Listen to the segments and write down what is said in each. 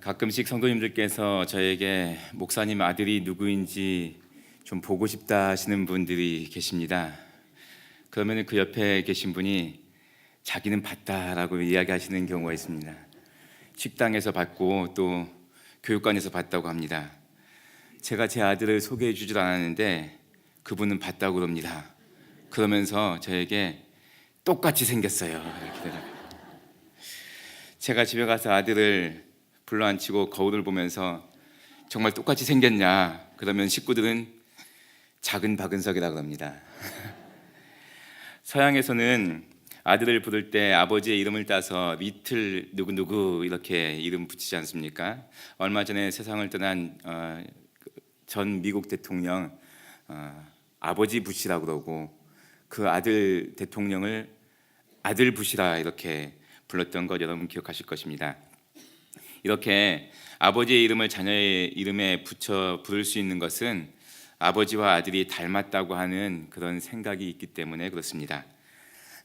가끔씩 성도님들께서 저에게 목사님 아들이 누구인지 좀 보고 싶다 하시는 분들이 계십니다. 그러면 그 옆에 계신 분이 자기는 봤다라고 이야기하시는 경우가 있습니다. 식당에서 봤고 또 교육관에서 봤다고 합니다. 제가 제 아들을 소개해 주질 않았는데 그분은 봤다고 그럽니다. 그러면서 저에게 똑같이 생겼어요. 이렇게 대답해요. 제가 집에 가서 아들을 불러앉히고 거울을 보면서 정말 똑같이 생겼냐? 그러면 식구들은 작은 박은석이라고 합니다. 서양에서는 아들을 부를 때 아버지의 이름을 따서 리틀 누구누구 이렇게 이름 붙이지 않습니까? 얼마 전에 세상을 떠난 전 미국 대통령 아버지 부시라고 그러고 그 아들 대통령을 아들 부시라 이렇게 불렀던 것 여러분 기억하실 것입니다. 이렇게 아버지의 이름을 자녀의 이름에 붙여 부를 수 있는 것은 아버지와 아들이 닮았다고 하는 그런 생각이 있기 때문에 그렇습니다.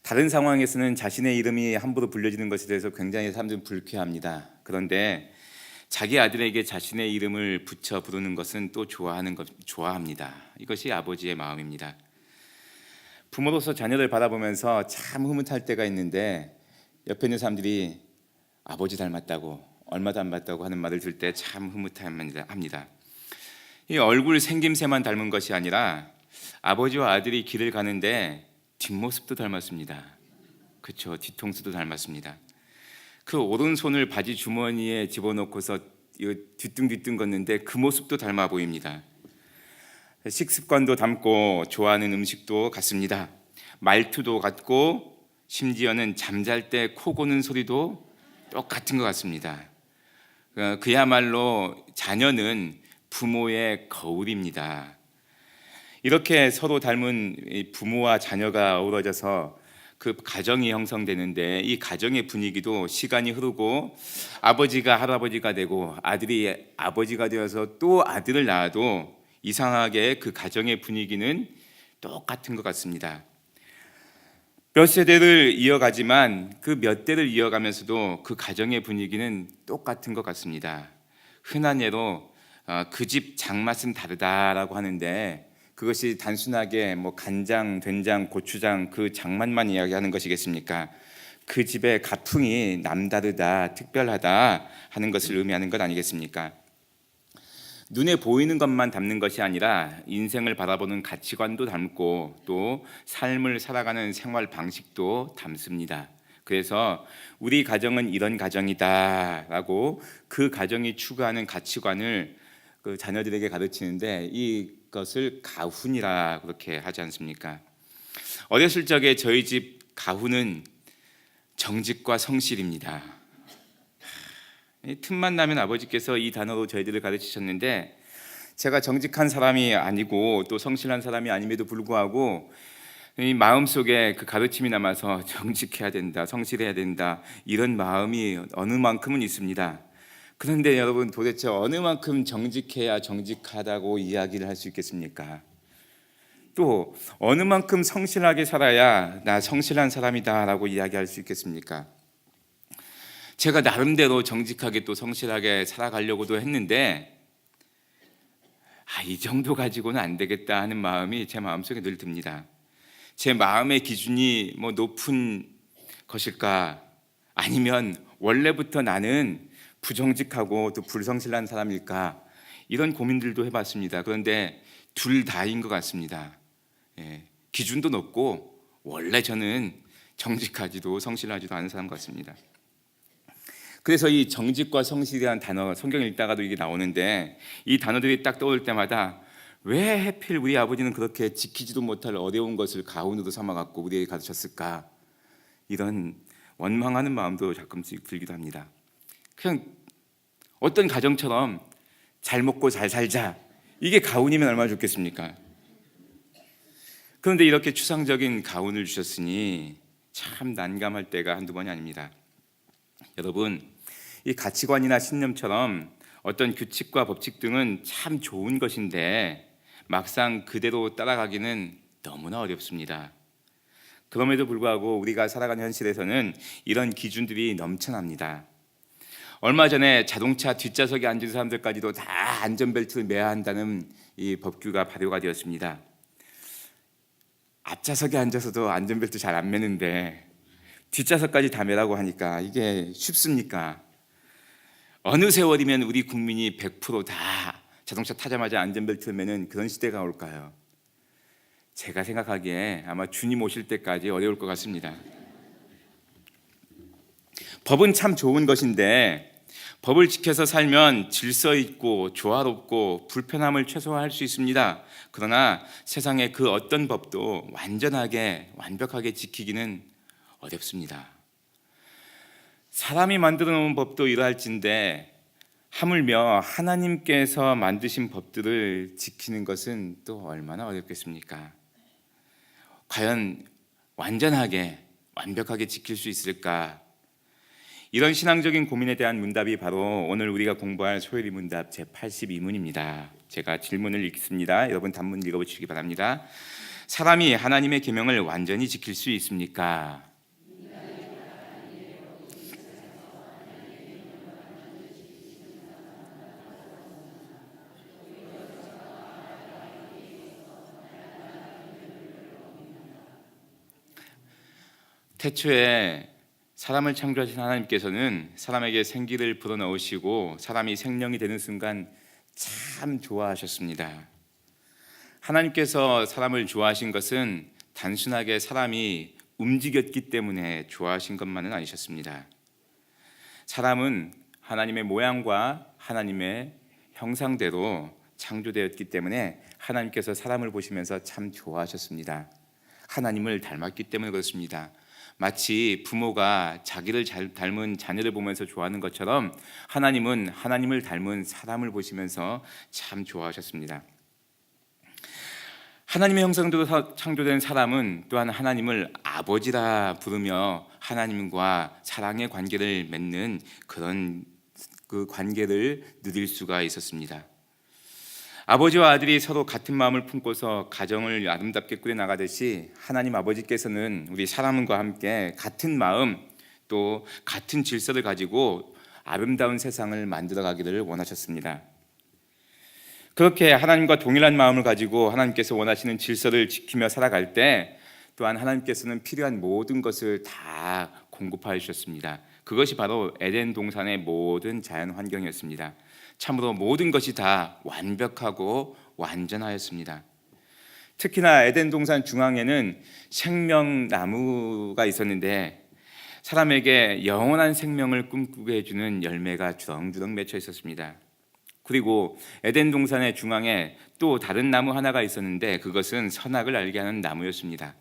다른 상황에서는 자신의 이름이 함부로 불려지는 것에 대해서 굉장히 사람들은 불쾌합니다. 그런데 자기 아들에게 자신의 이름을 붙여 부르는 것은 또 좋아합니다. 이것이 아버지의 마음입니다. 부모로서 자녀를 바라보면서 참 흐뭇할 때가 있는데 옆에 있는 사람들이 아버지 닮았다고 얼마 닮았다고 하는 말을 들을 때 참 흐뭇합니다. 이 얼굴 생김새만 닮은 것이 아니라 아버지와 아들이 길을 가는데 뒷모습도 닮았습니다. 그렇죠. 뒤통수도 닮았습니다. 그 오른손을 바지 주머니에 집어넣고서 뒤뚱뒤뚱 걷는데 그 모습도 닮아 보입니다. 식습관도 닮고 좋아하는 음식도 같습니다. 말투도 같고 심지어는 잠잘 때 코 고는 소리도 똑같은 것 같습니다. 그야말로 자녀는 부모의 거울입니다. 이렇게 서로 닮은 부모와 자녀가 어우러져서 그 가정이 형성되는데 이 가정의 분위기도 시간이 흐르고 아버지가 할아버지가 되고 아들이 아버지가 되어서 또 아들을 낳아도 이상하게 그 가정의 분위기는 똑같은 것 같습니다. 몇 세대를 이어가지만 그 몇 대를 이어가면서도 그 가정의 분위기는 똑같은 것 같습니다. 흔한 예로 그 집 장맛은 다르다라고 하는데 그것이 단순하게 뭐 간장, 된장, 고추장 그 장맛만 이야기하는 것이겠습니까? 그 집의 가풍이 남다르다, 특별하다 하는 것을 의미하는 것 아니겠습니까? 눈에 보이는 것만 닮는 것이 아니라 인생을 바라보는 가치관도 닮고 또 삶을 살아가는 생활 방식도 닮습니다. 그래서 우리 가정은 이런 가정이다라고 그 가정이 추구하는 가치관을 그 자녀들에게 가르치는데 이것을 가훈이라 그렇게 하지 않습니까? 어렸을 적에 저희 집 가훈은 정직과 성실입니다. 틈만 나면 아버지께서 이 단어로 저희들을 가르치셨는데 제가 정직한 사람이 아니고 또 성실한 사람이 아님에도 불구하고 이 마음속에 그 가르침이 남아서 정직해야 된다, 성실해야 된다 이런 마음이 어느 만큼은 있습니다. 그런데 여러분 도대체 어느 만큼 정직해야 정직하다고 이야기를 할 수 있겠습니까? 또 어느 만큼 성실하게 살아야 나 성실한 사람이다 라고 이야기할 수 있겠습니까? 제가 나름대로 정직하게 또 성실하게 살아가려고도 했는데 이 정도 가지고는 안 되겠다 하는 마음이 제 마음속에 늘 듭니다. 제 마음의 기준이 뭐 높은 것일까? 아니면 원래부터 나는 부정직하고 또 불성실한 사람일까? 이런 고민들도 해봤습니다. 그런데 둘 다인 것 같습니다. 기준도 높고 원래 저는 정직하지도 성실하지도 않은 사람 같습니다. 그래서 이 정직과 성실이라는 단어 성경 읽다가도 이게 나오는데 이 단어들이 딱 떠올 때마다 왜 하필 우리 아버지는 그렇게 지키지도 못할 어려운 것을 가훈으로 삼아갖고 우리에게 가르쳤을까? 이런 원망하는 마음도 가끔씩 들기도 합니다. 그냥 어떤 가정처럼 잘 먹고 잘 살자 이게 가훈이면 얼마나 좋겠습니까? 그런데 이렇게 추상적인 가훈을 주셨으니 참 난감할 때가 한두 번이 아닙니다. 여러분, 이 가치관이나 신념처럼 어떤 규칙과 법칙 등은 참 좋은 것인데 막상 그대로 따라가기는 너무나 어렵습니다. 그럼에도 불구하고 우리가 살아가는 현실에서는 이런 기준들이 넘쳐납니다. 얼마 전에 자동차 뒷좌석에 앉은 사람들까지도 다 안전벨트를 매야 한다는 이 법규가 발효가 되었습니다. 앞좌석에 앉아서도 안전벨트 잘 안 매는데 뒷좌석까지 다 매라고 하니까 이게 쉽습니까? 어느 세월이면 우리 국민이 100%다 자동차 타자마자 안전벨트를 매는 그런 시대가 올까요? 제가 생각하기에 아마 주님 오실 때까지 어려울 것 같습니다. 법은 참 좋은 것인데 법을 지켜서 살면 질서 있고 조화롭고 불편함을 최소화할 수 있습니다. 그러나 세상의 그 어떤 법도 완벽하게 지키기는 어렵습니다. 사람이 만들어 놓은 법도 이러할진데 하물며 하나님께서 만드신 법들을 지키는 것은 또 얼마나 어렵겠습니까? 과연 완벽하게 지킬 수 있을까? 이런 신앙적인 고민에 대한 문답이 바로 오늘 우리가 공부할 소요리 문답 제82문입니다. 제가 질문을 읽습니다. 여러분 단문 읽어보시기 바랍니다. 사람이 하나님의 계명을 완전히 지킬 수 있습니까? 태초에 사람을 창조하신 하나님께서는 사람에게 생기를 불어넣으시고 사람이 생명이 되는 순간 참 좋아하셨습니다. 하나님께서 사람을 좋아하신 것은 단순하게 사람이 움직였기 때문에 좋아하신 것만은 아니셨습니다. 사람은 하나님의 모양과 하나님의 형상대로 창조되었기 때문에 하나님께서 사람을 보시면서 참 좋아하셨습니다. 하나님을 닮았기 때문에 그렇습니다. 마치 부모가 자기를 닮은 자녀를 보면서 좋아하는 것처럼 하나님은 하나님을 닮은 사람을 보시면서 참 좋아하셨습니다. 하나님의 형상대로 창조된 사람은 또한 하나님을 아버지라 부르며 하나님과 사랑의 관계를 맺는 그런 그 관계를 누릴 수가 있었습니다. 아버지와 아들이 서로 같은 마음을 품고서 가정을 아름답게 꾸려나가듯이 하나님 아버지께서는 우리 사람과 함께 같은 마음 또 같은 질서를 가지고 아름다운 세상을 만들어가기를 원하셨습니다. 그렇게 하나님과 동일한 마음을 가지고 하나님께서 원하시는 질서를 지키며 살아갈 때 또한 하나님께서는 필요한 모든 것을 다 공급하여 주셨습니다. 그것이 바로 에덴 동산의 모든 자연 환경이었습니다. 참으로 모든 것이 다 완벽하고 완전하였습니다. 특히나 에덴 동산 중앙에는 생명나무가 있었는데 사람에게 영원한 생명을 꿈꾸게 해주는 열매가 주렁주렁 맺혀 있었습니다. 그리고 에덴 동산의 중앙에 또 다른 나무 하나가 있었는데 그것은 선악을 알게 하는 나무였습니다.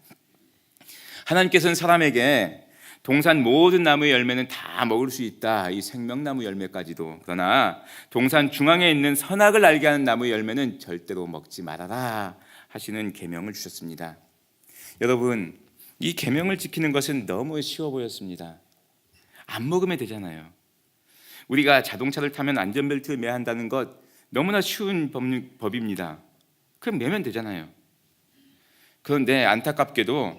하나님께서는 사람에게 동산 모든 나무의 열매는 다 먹을 수 있다, 이 생명나무 열매까지도. 그러나 동산 중앙에 있는 선악을 알게 하는 나무의 열매는 절대로 먹지 말아라 하시는 계명을 주셨습니다. 여러분, 이 계명을 지키는 것은 너무 쉬워 보였습니다. 안 먹으면 되잖아요. 우리가 자동차를 타면 안전벨트를 매야 한다는 것 너무나 쉬운 법입니다. 그럼 매면 되잖아요. 그런데 안타깝게도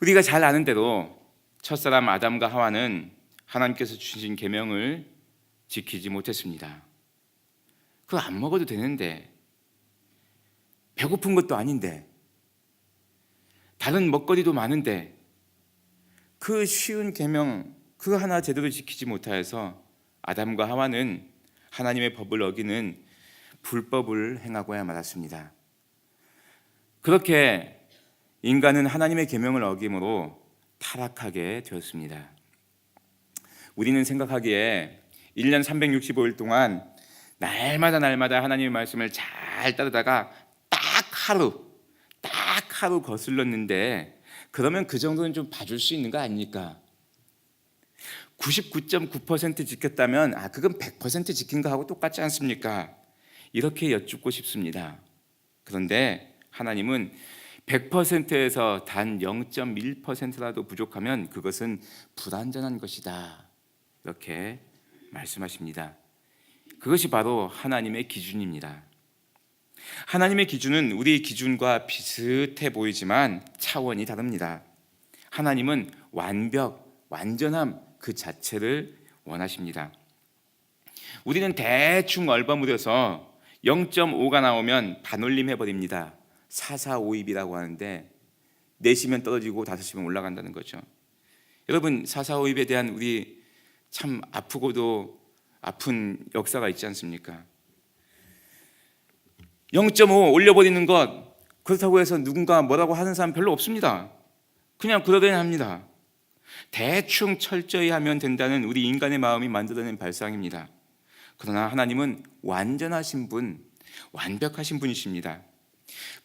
우리가 잘 아는 대로 첫사람 아담과 하와는 하나님께서 주신 계명을 지키지 못했습니다. 그거 안 먹어도 되는데, 배고픈 것도 아닌데, 다른 먹거리도 많은데 그 쉬운 계명 그 하나 제대로 지키지 못하여서 아담과 하와는 하나님의 법을 어기는 불법을 행하고야 말았습니다. 그렇게 인간은 하나님의 계명을 어김으로 타락하게 되었습니다. 우리는 생각하기에 1년 365일 동안 날마다 하나님의 말씀을 잘 따르다가 딱 하루 거슬렀는데 그러면 그 정도는 좀 봐줄 수 있는 거 아닙니까? 99.9% 지켰다면 그건 100% 지킨 거하고 똑같지 않습니까? 이렇게 여쭙고 싶습니다. 그런데 하나님은 100%에서 단 0.1%라도 부족하면 그것은 불완전한 것이다, 이렇게 말씀하십니다. 그것이 바로 하나님의 기준입니다. 하나님의 기준은 우리 기준과 비슷해 보이지만 차원이 다릅니다. 하나님은 완벽, 완전함 그 자체를 원하십니다. 우리는 대충 얼버무려서 0.5가 나오면 반올림 해버립니다. 445입이라고 하는데 4시면 떨어지고 5시면 올라간다는 거죠. 여러분, 445입에 대한 우리 참 아프고도 아픈 역사가 있지 않습니까? 0.5 올려버리는 것, 그렇다고 해서 누군가 뭐라고 하는 사람 별로 없습니다. 그냥 그러려니 합니다. 대충 철저히 하면 된다는 우리 인간의 마음이 만들어낸 발상입니다. 그러나 하나님은 완전하신 분, 완벽하신 분이십니다.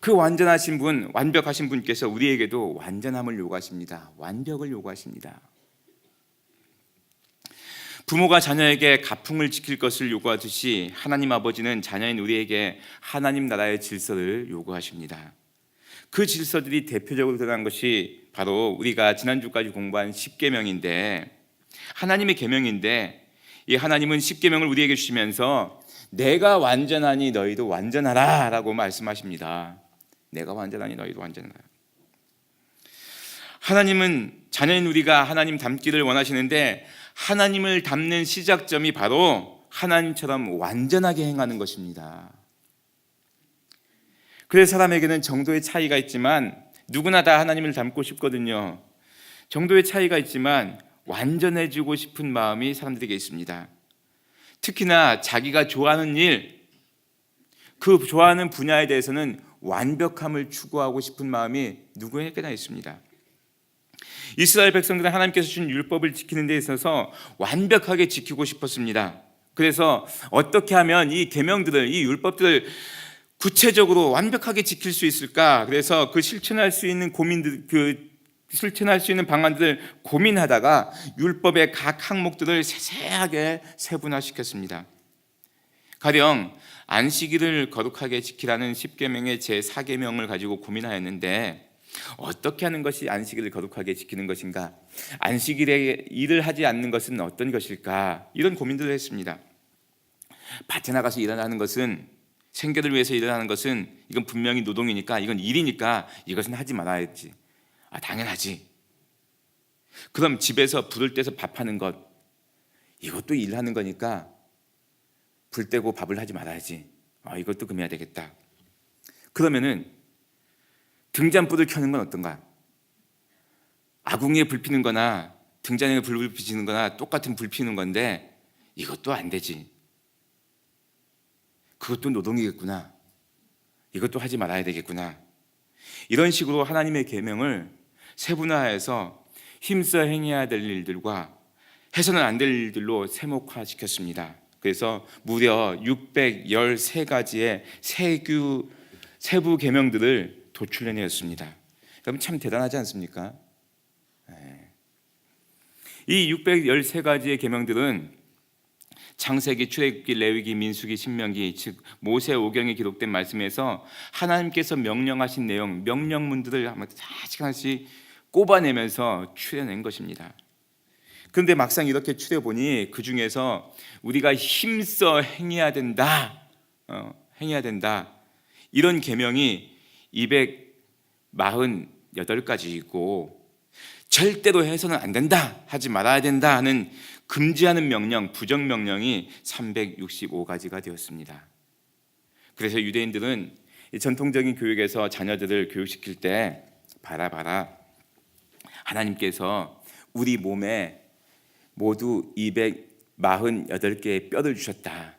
그 완전하신 분, 완벽하신 분께서 우리에게도 완전함을 요구하십니다. 완벽을 요구하십니다. 부모가 자녀에게 가풍을 지킬 것을 요구하듯이 하나님 아버지는 자녀인 우리에게 하나님 나라의 질서를 요구하십니다. 그 질서들이 대표적으로 드러난 것이 바로 우리가 지난주까지 공부한 십계명인데, 하나님의 계명인데, 이 하나님은 십계명을 우리에게 주시면서 내가 완전하니 너희도 완전하라 라고 말씀하십니다. 내가 완전하니 너희도 완전하라. 하나님은 자녀인 우리가 하나님 닮기를 원하시는데, 하나님을 닮는 시작점이 바로 하나님처럼 완전하게 행하는 것입니다. 그래서 사람에게는 정도의 차이가 있지만 누구나 다 하나님을 닮고 싶거든요. 정도의 차이가 있지만 완전해지고 싶은 마음이 사람들에게 있습니다. 특히나 자기가 좋아하는 일, 그 좋아하는 분야에 대해서는 완벽함을 추구하고 싶은 마음이 누구에게나 있습니다. 이스라엘 백성들은 하나님께서 주신 율법을 지키는 데 있어서 완벽하게 지키고 싶었습니다. 그래서 어떻게 하면 이 계명들을, 이 율법들을 구체적으로 완벽하게 지킬 수 있을까? 그래서 그 실천할 수 있는 실천할 수 있는 방안들을 고민하다가 율법의 각 항목들을 세세하게 세분화시켰습니다. 가령 안식일을 거룩하게 지키라는 십계명의 제4계명을 가지고 고민하였는데, 어떻게 하는 것이 안식일을 거룩하게 지키는 것인가? 안식일에 일을 하지 않는 것은 어떤 것일까? 이런 고민들을 했습니다. 밭에 나가서 일하는 것은, 생계를 위해서 일하는 것은 이건 분명히 노동이니까, 이건 일이니까 이것은 하지 말아야지. 당연하지. 그럼 집에서 불을 떼서 밥하는 것, 이것도 일하는 거니까 불 떼고 밥을 하지 말아야지. 이것도 금해야 되겠다. 그러면은 등잔불을 켜는 건 어떤가? 아궁이에 불 피는 거나 등잔에 불을 비치는 거나 똑같은 불 피는 건데 이것도 안 되지. 그것도 노동이겠구나. 이것도 하지 말아야 되겠구나. 이런 식으로 하나님의 계명을 세분화해서 힘써 행해야 될 일들과 해서는 안 될 일들로 세목화시켰습니다. 그래서 무려 613가지의 세부 계명들을 도출해내었습니다. 그럼 참 대단하지 않습니까? 이 613가지의 계명들은 창세기, 출애굽기, 레위기, 민수기, 신명기, 즉 모세 오경에 기록된 말씀에서 하나님께서 명령하신 내용, 명령문들을 하나씩 꼽아내면서 추려낸 것입니다. 그런데 막상 이렇게 추려보니 그 중에서 우리가 힘써 행해야 된다, 이런 계명이 248가지이고, 절대로 해서는 안 된다, 하지 말아야 된다 하는 금지하는 명령, 부정명령이 365가지가 되었습니다. 그래서 유대인들은 전통적인 교육에서 자녀들을 교육시킬 때 봐라, 하나님께서 우리 몸에 모두 248개의 뼈를 주셨다.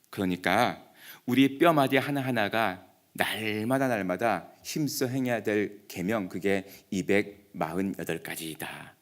그러니까 우리 뼈마디 하나하나가 날마다 힘써 행해야 될 계명, 그게 248가지이다.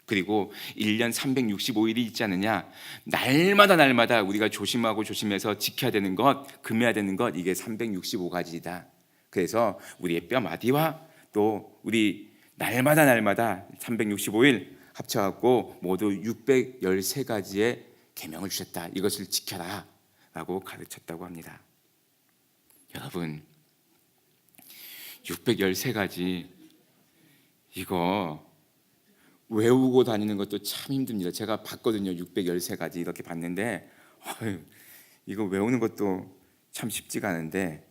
그리고 1년 365일이 있지 않느냐, 날마다 우리가 조심해서 지켜야 되는 것, 금해야 되는 것, 이게 365가지이다. 그래서 우리의 뼈마디와 또 우리 날마다 365일 합쳐갖고 모두 613가지의 계명을 주셨다. 이것을 지켜라 라고 가르쳤다고 합니다. 여러분, 613가지 이거 외우고 다니는 것도 참 힘듭니다. 제가 봤거든요. 613가지 이렇게 봤는데 이거 외우는 것도 참 쉽지가 않은데,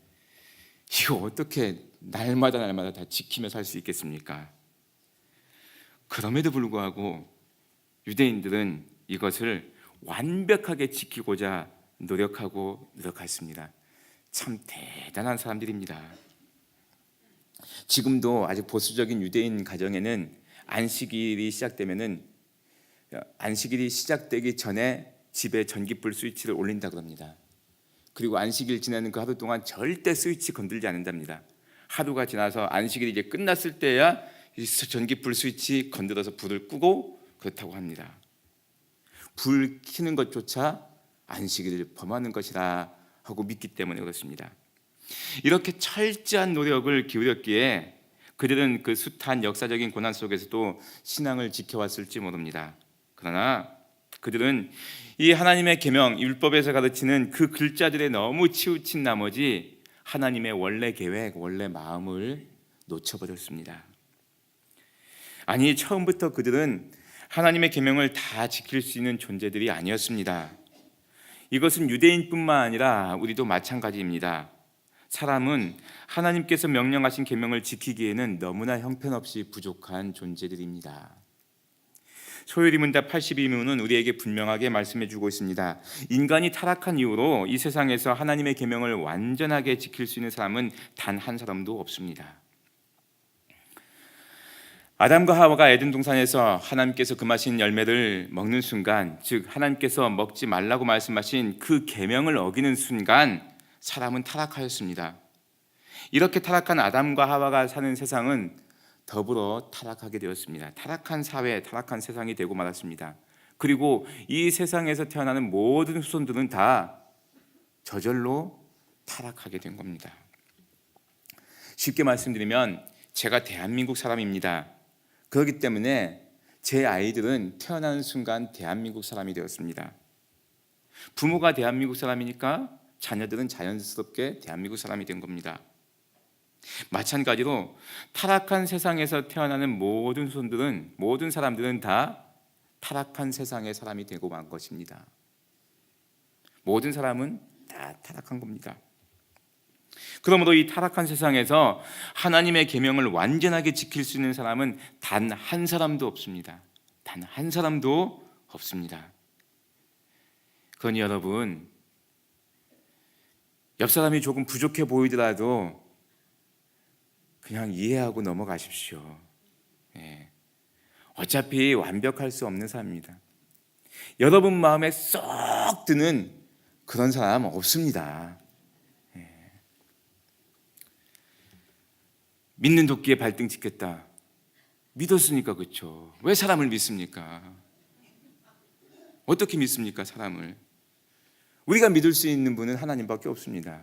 이거 어떻게 날마다 다 지키며 살 수 있겠습니까? 그럼에도 불구하고 유대인들은 이것을 완벽하게 지키고자 노력했습니다. 참 대단한 사람들입니다. 지금도 아주 보수적인 유대인 가정에는 안식일이 시작되기 전에 집에 전기불 스위치를 올린다고 합니다. 그리고 안식일 지나는 그 하루 동안 절대 스위치 건들지 않는답니다. 하루가 지나서 안식일이 이제 끝났을 때야 전기불 스위치 건드려서 불을 끄고 그렇다고 합니다. 불 켜는 것조차 안식일을 범하는 것이라 하고 믿기 때문에 그렇습니다. 이렇게 철저한 노력을 기울였기에 그들은 그 숱한 역사적인 고난 속에서도 신앙을 지켜왔을지 모릅니다. 그러나 그들은 이 하나님의 계명, 율법에서 가르치는 그 글자들에 너무 치우친 나머지 하나님의 원래 계획, 원래 마음을 놓쳐버렸습니다. 아니, 처음부터 그들은 하나님의 계명을 다 지킬 수 있는 존재들이 아니었습니다. 이것은 유대인뿐만 아니라 우리도 마찬가지입니다. 사람은 하나님께서 명령하신 계명을 지키기에는 너무나 형편없이 부족한 존재들입니다. 소요리 문답 82문은 우리에게 분명하게 말씀해 주고 있습니다. 인간이 타락한 이후로 이 세상에서 하나님의 계명을 완전하게 지킬 수 있는 사람은 단 한 사람도 없습니다. 아담과 하와가 에덴 동산에서 하나님께서 금하신 열매를 먹는 순간, 즉 하나님께서 먹지 말라고 말씀하신 그 계명을 어기는 순간 사람은 타락하였습니다. 이렇게 타락한 아담과 하와가 사는 세상은 더불어 타락하게 되었습니다. 타락한 사회, 타락한 세상이 되고 말았습니다. 그리고 이 세상에서 태어나는 모든 후손들은 다 저절로 타락하게 된 겁니다. 쉽게 말씀드리면 제가 대한민국 사람입니다. 그렇기 때문에 제 아이들은 태어나는 순간 대한민국 사람이 되었습니다. 부모가 대한민국 사람이니까 자녀들은 자연스럽게 대한민국 사람이 된 겁니다. 마찬가지로 타락한 세상에서 태어나는 모든 손들은, 모든 사람들은 다 타락한 세상의 사람이 되고 만 것입니다. 모든 사람은 다 타락한 겁니다. 그러므로 이 타락한 세상에서 하나님의 계명을 완전하게 지킬 수 있는 사람은 단 한 사람도 없습니다. 단 한 사람도 없습니다. 그러니 여러분, 옆 사람이 조금 부족해 보이더라도 그냥 이해하고 넘어가십시오. 어차피 완벽할 수 없는 사람입니다. 여러분 마음에 쏙 드는 그런 사람 없습니다. 믿는 도끼에 발등 찍겠다. 믿었으니까 그렇죠. 왜 사람을 믿습니까? 어떻게 믿습니까, 사람을? 우리가 믿을 수 있는 분은 하나님밖에 없습니다.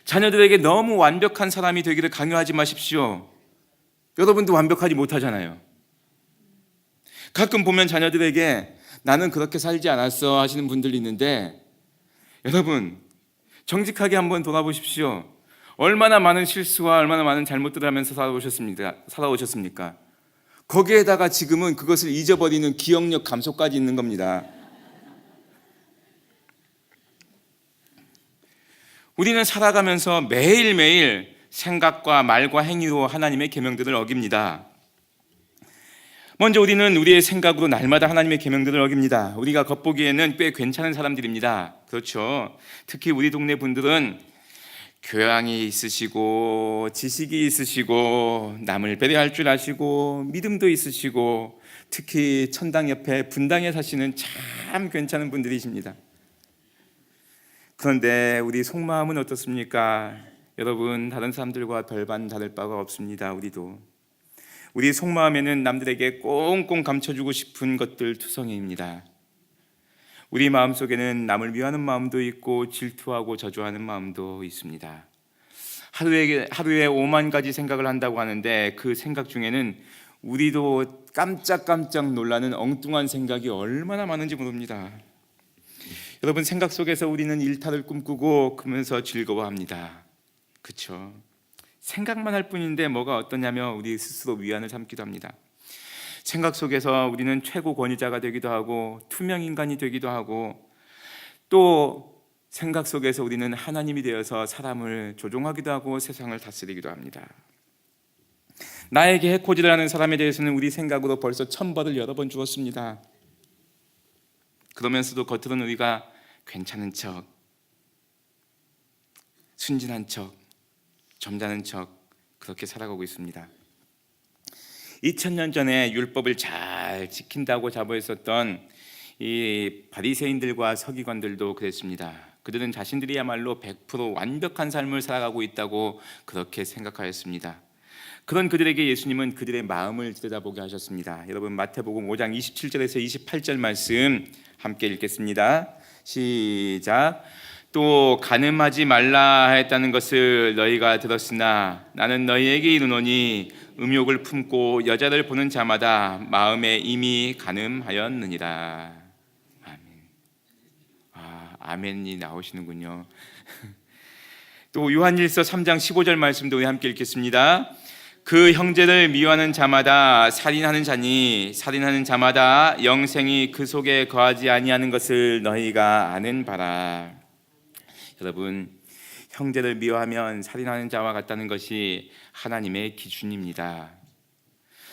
자녀들에게 너무 완벽한 사람이 되기를 강요하지 마십시오. 여러분도 완벽하지 못하잖아요. 가끔 보면 자녀들에게 나는 그렇게 살지 않았어 하시는 분들이 있는데, 여러분 정직하게 한번 돌아보십시오. 얼마나 많은 실수와 얼마나 많은 잘못들을 하면서 살아오셨습니까? 거기에다가 지금은 그것을 잊어버리는 기억력 감소까지 있는 겁니다. 우리는 살아가면서 매일매일 생각과 말과 행위로 하나님의 계명들을 어깁니다. 먼저 우리는 우리의 생각으로 날마다 하나님의 계명들을 어깁니다. 우리가 겉보기에는 꽤 괜찮은 사람들입니다. 그렇죠? 특히 우리 동네 분들은 교양이 있으시고 지식이 있으시고 남을 배려할 줄 아시고 믿음도 있으시고 특히 천당 옆에 분당에 사시는 참 괜찮은 분들이십니다. 그런데 우리 속마음은 어떻습니까? 여러분, 다른 사람들과 별반 다를 바가 없습니다. 우리 속마음에는 남들에게 꽁꽁 감춰주고 싶은 것들 투성이입니다. 우리 마음속에는 남을 미워하는 마음도 있고 질투하고 저주하는 마음도 있습니다. 하루에 5만 가지 생각을 한다고 하는데 그 생각 중에는 우리도 깜짝깜짝 놀라는 엉뚱한 생각이 얼마나 많은지 모릅니다. 여러분, 생각 속에서 우리는 일탈을 꿈꾸고 그러면서 즐거워합니다. 그렇죠? 생각만 할 뿐인데 뭐가 어떠냐며 우리 스스로 위안을 삼기도 합니다. 생각 속에서 우리는 최고 권위자가 되기도 하고 투명인간이 되기도 하고 또 생각 속에서 우리는 하나님이 되어서 사람을 조종하기도 하고 세상을 다스리기도 합니다. 나에게 해코지를 하는 사람에 대해서는 우리 생각으로 벌써 천벌을 여러 번 주었습니다. 그러면서도 겉으로는 우리가 괜찮은 척, 순진한 척, 점잖은 척 그렇게 살아가고 있습니다. 2000년 전에 율법을 잘 지킨다고 자부했었던 이 바리새인들과 서기관들도 그랬습니다. 그들은 자신들이야말로 100% 완벽한 삶을 살아가고 있다고 그렇게 생각하였습니다. 그런 그들에게 예수님은 그들의 마음을 들여다보게 하셨습니다. 여러분 마태복음 5장 27절에서 28절 말씀 함께 읽겠습니다. 시작. 또 간음하지 말라 했다는 것을 너희가 들었으나 나는 너희에게 이르노니 음욕을 품고 여자를 보는 자마다 마음에 이미 간음하였느니라. 아멘. 아멘이 나오시는군요. 또 요한일서 3장 15절 말씀도 우리 함께 읽겠습니다. 그 형제를 미워하는 자마다 살인하는 자니 살인하는 자마다 영생이 그 속에 거하지 아니하는 것을 너희가 아는 바라. 여러분, 형제를 미워하면 살인하는 자와 같다는 것이 하나님의 기준입니다.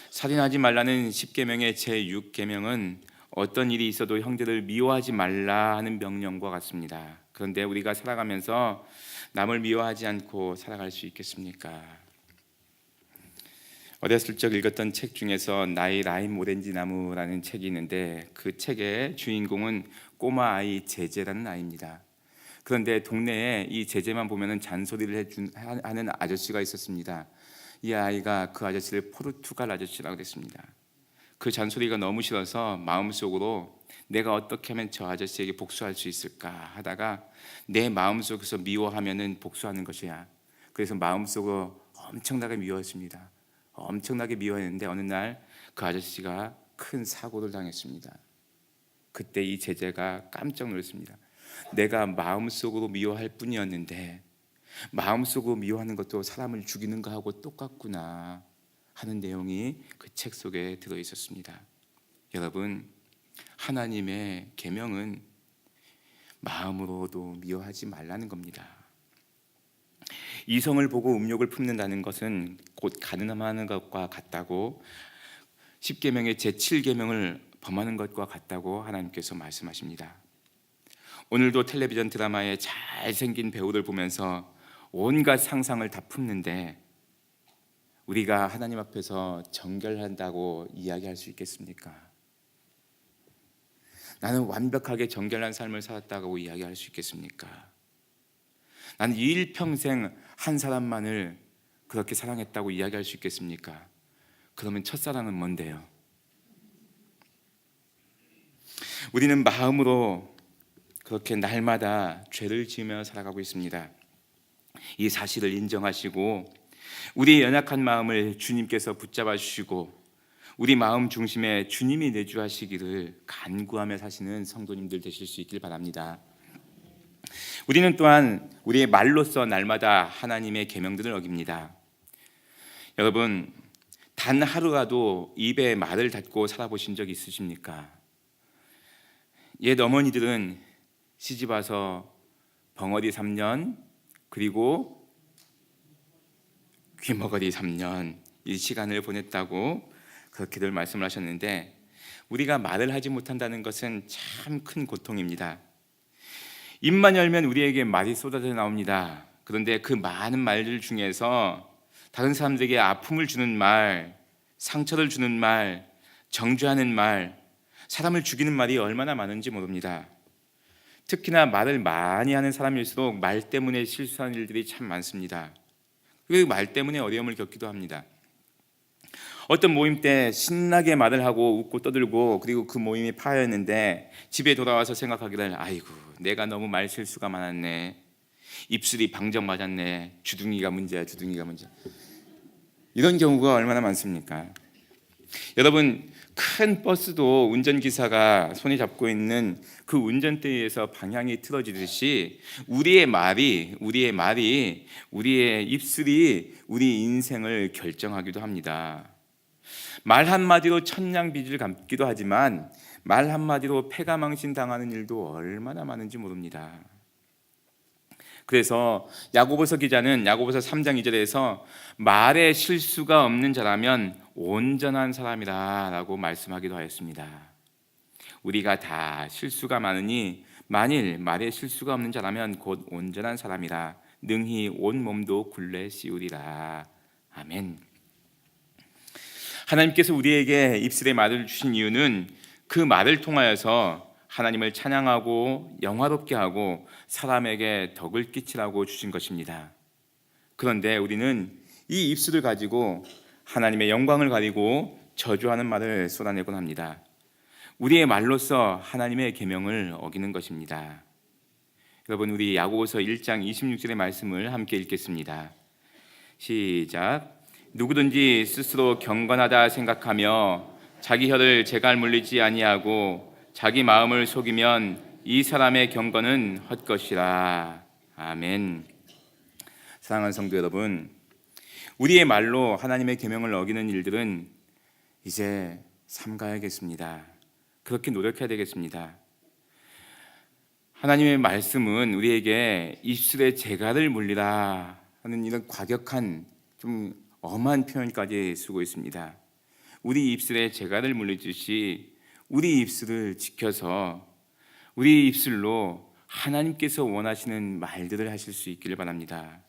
살인하지 말라는 10계명의 제6계명은 어떤 일이 있어도 형제를 미워하지 말라 하는 명령과 같습니다. 그런데 우리가 살아가면서 남을 미워하지 않고 살아갈 수 있겠습니까? 어렸을 적 읽었던 책 중에서 나의 라임 오렌지 나무라는 책이 있는데 그 책의 주인공은 꼬마 아이 제제라는 아이입니다. 그런데 동네에 이 제제만 보면은 잔소리를 하는 아저씨가 있었습니다. 이 아이가 그 아저씨를 포르투갈 아저씨라고 그랬습니다. 그 잔소리가 너무 싫어서 마음속으로 내가 어떻게 하면 저 아저씨에게 복수할 수 있을까 하다가 내 마음속에서 미워하면은 복수하는 것이야. 그래서 마음속으로 엄청나게 미워했습니다. 엄청나게 미워했는데 어느 날 그 아저씨가 큰 사고를 당했습니다. 그때 이 제자가 깜짝 놀랐습니다. 내가 마음속으로 미워할 뿐이었는데 마음속으로 미워하는 것도 사람을 죽이는 거하고 똑같구나 하는 내용이 그 책 속에 들어 있었습니다. 여러분, 하나님의 계명은 마음으로도 미워하지 말라는 겁니다. 이성을 보고 음욕을 품는다는 것은 곧 간음하는 것과 같다고 10계명의 제7계명을 범하는 것과 같다고 하나님께서 말씀하십니다. 오늘도 텔레비전 드라마에 잘생긴 배우를 보면서 온갖 상상을 다 품는데 우리가 하나님 앞에서 정결한다고 이야기할 수 있겠습니까? 나는 완벽하게 정결한 삶을 살았다고 이야기할 수 있겠습니까? 나는 일평생 한 사람만을 그렇게 사랑했다고 이야기할 수 있겠습니까? 그러면 첫사랑은 뭔데요? 우리는 마음으로 그렇게 날마다 죄를 지으며 살아가고 있습니다. 이 사실을 인정하시고 우리의 연약한 마음을 주님께서 붙잡아 주시고 우리 마음 중심에 주님이 내주하시기를 간구하며 사시는 성도님들 되실 수 있길 바랍니다. 우리는 또한 우리의 말로써 날마다 하나님의 계명들을 어깁니다. 여러분, 단 하루라도 입에 말을 닫고 살아보신 적 있으십니까? 옛 어머니들은 시집 와서 벙어리 3년 그리고 귀머거리 3년 이 시간을 보냈다고 그렇게들 말씀을 하셨는데 우리가 말을 하지 못한다는 것은 참 큰 고통입니다. 입만 열면 우리에게 말이 쏟아져 나옵니다. 그런데 그 많은 말들 중에서 다른 사람들에게 아픔을 주는 말, 상처를 주는 말, 정죄하는 말, 사람을 죽이는 말이 얼마나 많은지 모릅니다. 특히나 말을 많이 하는 사람일수록 말 때문에 실수하는 일들이 참 많습니다. 그 말 때문에 어려움을 겪기도 합니다. 어떤 모임 때 신나게 말을 하고 웃고 떠들고 그리고 그 모임이 파였는데 집에 돌아와서 생각하기를 아이고 내가 너무 말 실수가 많았네. 입술이 방정 맞았네. 주둥이가 문제야. 이런 경우가 얼마나 많습니까? 여러분, 큰 버스도 운전기사가 손에 잡고 있는 그 운전대에서 방향이 틀어지듯이 우리의 말이 우리의 입술이 우리 인생을 결정하기도 합니다. 말 한마디로 천냥빚을 갚기도 하지만 말 한마디로 패가망신 당하는 일도 얼마나 많은지 모릅니다. 그래서 야고보서 기자는 야고보서 3장 2절에서 말에 실수가 없는 자라면 온전한 사람이라고 말씀하기도 하였습니다. 우리가 다 실수가 많으니 만일 말에 실수가 없는 자라면 곧 온전한 사람이라 능히 온 몸도 굴레 씌우리라. 아멘. 하나님께서 우리에게 입술의 말을 주신 이유는 그 말을 통하여서 하나님을 찬양하고 영화롭게 하고 사람에게 덕을 끼치라고 주신 것입니다. 그런데 우리는 이 입술을 가지고 하나님의 영광을 가리고 저주하는 말을 쏟아내곤 합니다. 우리의 말로써 하나님의 계명을 어기는 것입니다. 여러분, 우리 야고보서 1장 26절의 말씀을 함께 읽겠습니다. 시작. 누구든지 스스로 경건하다 생각하며 자기 혀를 재갈 물리지 아니하고 자기 마음을 속이면 이 사람의 경건은 헛것이라. 아멘. 사랑하는 성도 여러분, 우리의 말로 하나님의 계명을 어기는 일들은 이제 삼가야겠습니다. 그렇게 노력해야 되겠습니다. 하나님의 말씀은 우리에게 입술에 재갈을 물리라 하는 이런 과격한 좀 엄한 표현까지 쓰고 있습니다. 우리 입술에 재갈을 물리듯이 우리 입술을 지켜서 우리 입술로 하나님께서 원하시는 말들을 하실 수 있기를 바랍니다.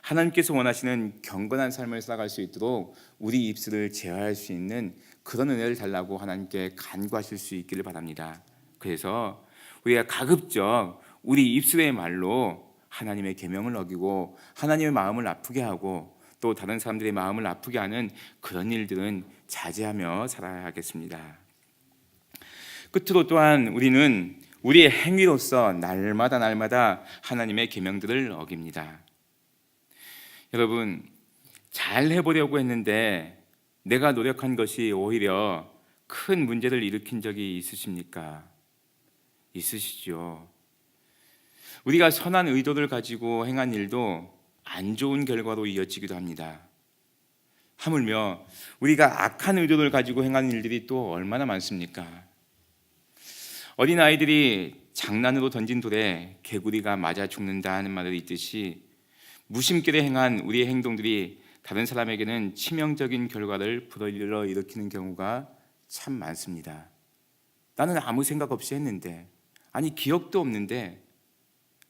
하나님께서 원하시는 경건한 삶을 살아갈 수 있도록 우리 입술을 제어할 수 있는 그런 은혜를 달라고 하나님께 간구하실 수 있기를 바랍니다. 그래서 우리가 가급적 우리 입술의 말로 하나님의 계명을 어기고 하나님의 마음을 아프게 하고 또 다른 사람들의 마음을 아프게 하는 그런 일들은 자제하며 살아야 하겠습니다. 끝으로 또한 우리는 우리의 행위로서 날마다 하나님의 계명들을 어깁니다. 여러분, 잘 해보려고 했는데 내가 노력한 것이 오히려 큰 문제를 일으킨 적이 있으십니까? 있으시죠. 우리가 선한 의도를 가지고 행한 일도 안 좋은 결과로 이어지기도 합니다. 하물며 우리가 악한 의도를 가지고 행한 일들이 또 얼마나 많습니까? 어린아이들이 장난으로 던진 돌에 개구리가 맞아 죽는다 하는 말이 있듯이 무심결에 행한 우리의 행동들이 다른 사람에게는 치명적인 결과를 불러일으키는 경우가 참 많습니다. 나는 아무 생각 없이 했는데, 아니 기억도 없는데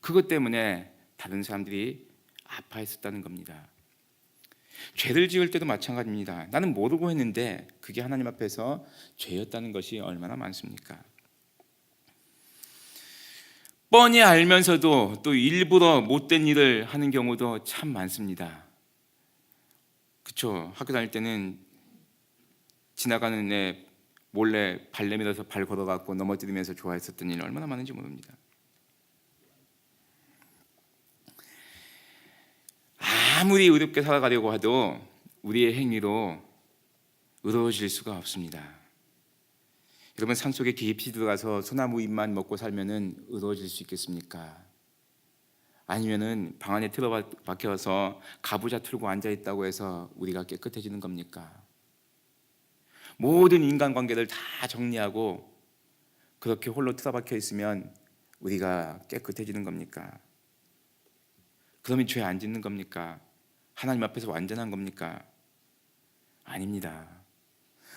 그것 때문에 다른 사람들이 아파했었다는 겁니다. 죄를 지을 때도 마찬가지입니다. 나는 모르고 했는데 그게 하나님 앞에서 죄였다는 것이 얼마나 많습니까? 뻔히 알면서도 또 일부러 못된 일을 하는 경우도 참 많습니다. 그렇죠? 학교 다닐 때는 지나가는 애 몰래 발 내밀어서 발 걸어갖고 넘어뜨리면서 좋아했었던 일 얼마나 많은지 모릅니다. 아무리 의롭게 살아가려고 해도 우리의 행위로 의로워질 수가 없습니다. 여러분, 산속에 깊이 들어가서 소나무 잎만 먹고 살면은 의로워질 수 있겠습니까? 아니면은 방 안에 틀어박혀서 가부좌 틀고 앉아 있다고 해서 우리가 깨끗해지는 겁니까? 모든 인간관계를 다 정리하고 그렇게 홀로 틀어박혀 있으면 우리가 깨끗해지는 겁니까? 그러면 죄 안 짓는 겁니까? 하나님 앞에서 완전한 겁니까? 아닙니다.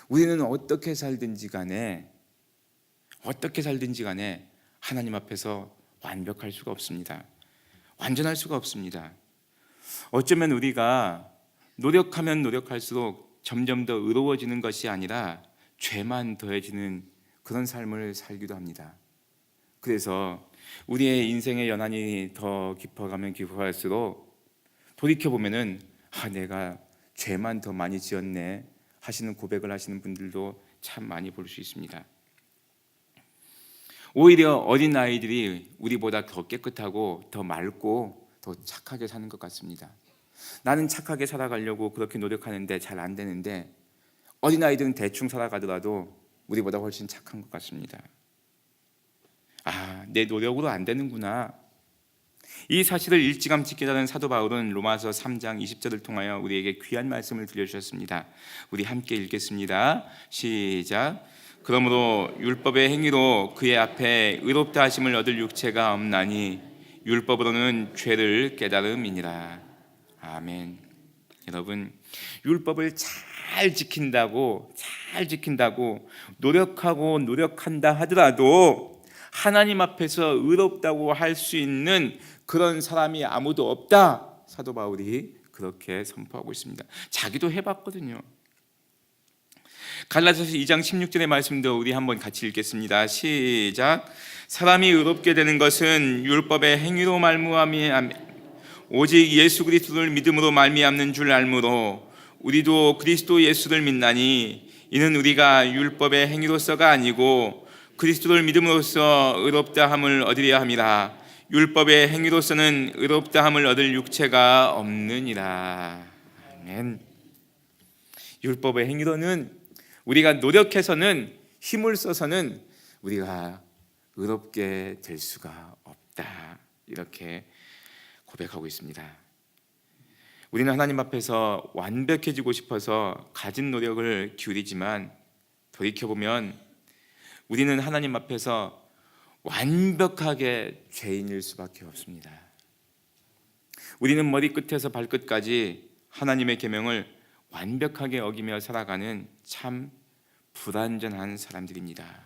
우리는 어떻게 살든지 간에 하나님 앞에서 완벽할 수가 없습니다. 완전할 수가 없습니다. 어쩌면 우리가 노력하면 노력할수록 점점 더 의로워지는 것이 아니라 죄만 더해지는 그런 삶을 살기도 합니다. 그래서 우리의 인생의 연한이 더 깊어가면 깊어갈수록 돌이켜보면은 내가 죄만 더 많이 지었네 하시는 고백을 하시는 분들도 참 많이 볼 수 있습니다. 오히려 어린 아이들이 우리보다 더 깨끗하고 더 맑고 더 착하게 사는 것 같습니다. 나는 착하게 살아가려고 그렇게 노력하는데 잘 안 되는데 어린 아이들은 대충 살아가더라도 우리보다 훨씬 착한 것 같습니다. 내 노력으로 안 되는구나. 이 사실을 일찌감치 깨달은 사도 바울은 로마서 3장 20절을 통하여 우리에게 귀한 말씀을 들려주셨습니다. 우리 함께 읽겠습니다. 시작. 그러므로 율법의 행위로 그의 앞에 의롭다 하심을 얻을 육체가 없나니 율법으로는 죄를 깨달음이니라. 아멘. 여러분, 율법을 잘 지킨다고 노력한다 하더라도 하나님 앞에서 의롭다고 할 수 있는 그런 사람이 아무도 없다. 사도 바울이 그렇게 선포하고 있습니다. 자기도 해봤거든요. 갈라디아서 2장 16절의 말씀도 우리 한번 같이 읽겠습니다. 시작. 사람이 의롭게 되는 것은 율법의 행위로 말미암이 오직 예수 그리스도를 믿음으로 말미암는 줄 알므로 우리도 그리스도 예수를 믿나니 이는 우리가 율법의 행위로서가 아니고 그리스도를 믿음으로써 의롭다 함을 얻으려 함이라. 율법의 행위로서는 의롭다 함을 얻을 육체가 없느니라. 아멘. 율법의 행위로는 우리가 노력해서는 힘을 써서는 우리가 의롭게 될 수가 없다. 이렇게 고백하고 있습니다. 우리는 하나님 앞에서 완벽해지고 싶어서 가진 노력을 기울이지만 돌이켜보면 우리는 하나님 앞에서 완벽하게 죄인일 수밖에 없습니다. 우리는 머리끝에서 발끝까지 하나님의 계명을 완벽하게 어기며 살아가는 참 불완전한 사람들입니다.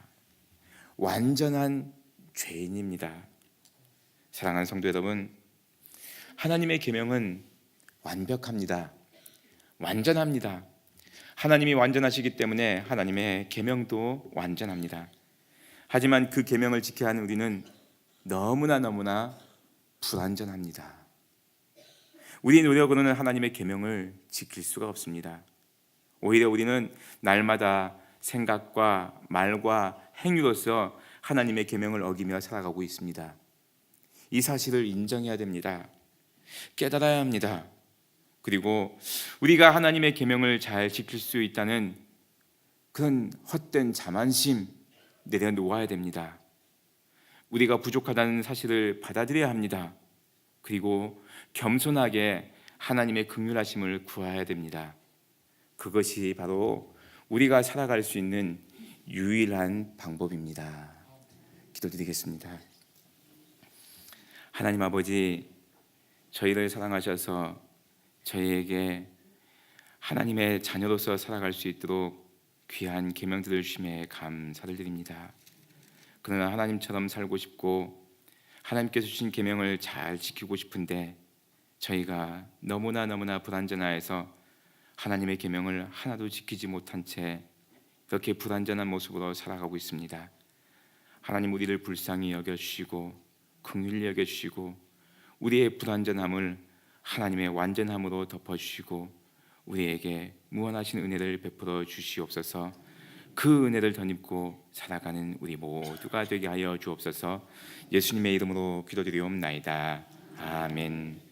완전한 죄인입니다. 사랑하는 성도 여러분, 하나님의 계명은 완벽합니다. 완전합니다. 하나님이 완전하시기 때문에 하나님의 계명도 완전합니다. 하지만 그 계명을 지켜야 하는 우리는 너무나 불완전합니다. 우리 노력으로는 하나님의 계명을 지킬 수가 없습니다. 오히려 우리는 날마다 생각과 말과 행위로서 하나님의 계명을 어기며 살아가고 있습니다. 이 사실을 인정해야 됩니다. 깨달아야 합니다. 그리고 우리가 하나님의 계명을 잘 지킬 수 있다는 그런 헛된 자만심 내려놓아야 됩니다. 우리가 부족하다는 사실을 받아들여야 합니다. 그리고 겸손하게 하나님의 긍휼하심을 구해야 됩니다. 그것이 바로 우리가 살아갈 수 있는 유일한 방법입니다. 기도드리겠습니다. 하나님 아버지, 저희를 사랑하셔서 저희에게 하나님의 자녀로서 살아갈 수 있도록 귀한 계명들을 주심에 감사를 드립니다. 그러나 하나님처럼 살고 싶고 하나님께서 주신 계명을 잘 지키고 싶은데 저희가 너무나 불완전하여서 하나님의 계명을 하나도 지키지 못한 채 이렇게 불완전한 모습으로 살아가고 있습니다. 하나님, 우리를 불쌍히 여겨주시고 긍휼히 여겨주시고 우리의 불완전함을 하나님의 완전함으로 덮어주시고 우리에게 무한하신 은혜를 베풀어 주시옵소서. 그 은혜를 덧입고 살아가는 우리 모두가 되게 하여 주옵소서. 예수님의 이름으로 기도드리옵나이다. 아멘.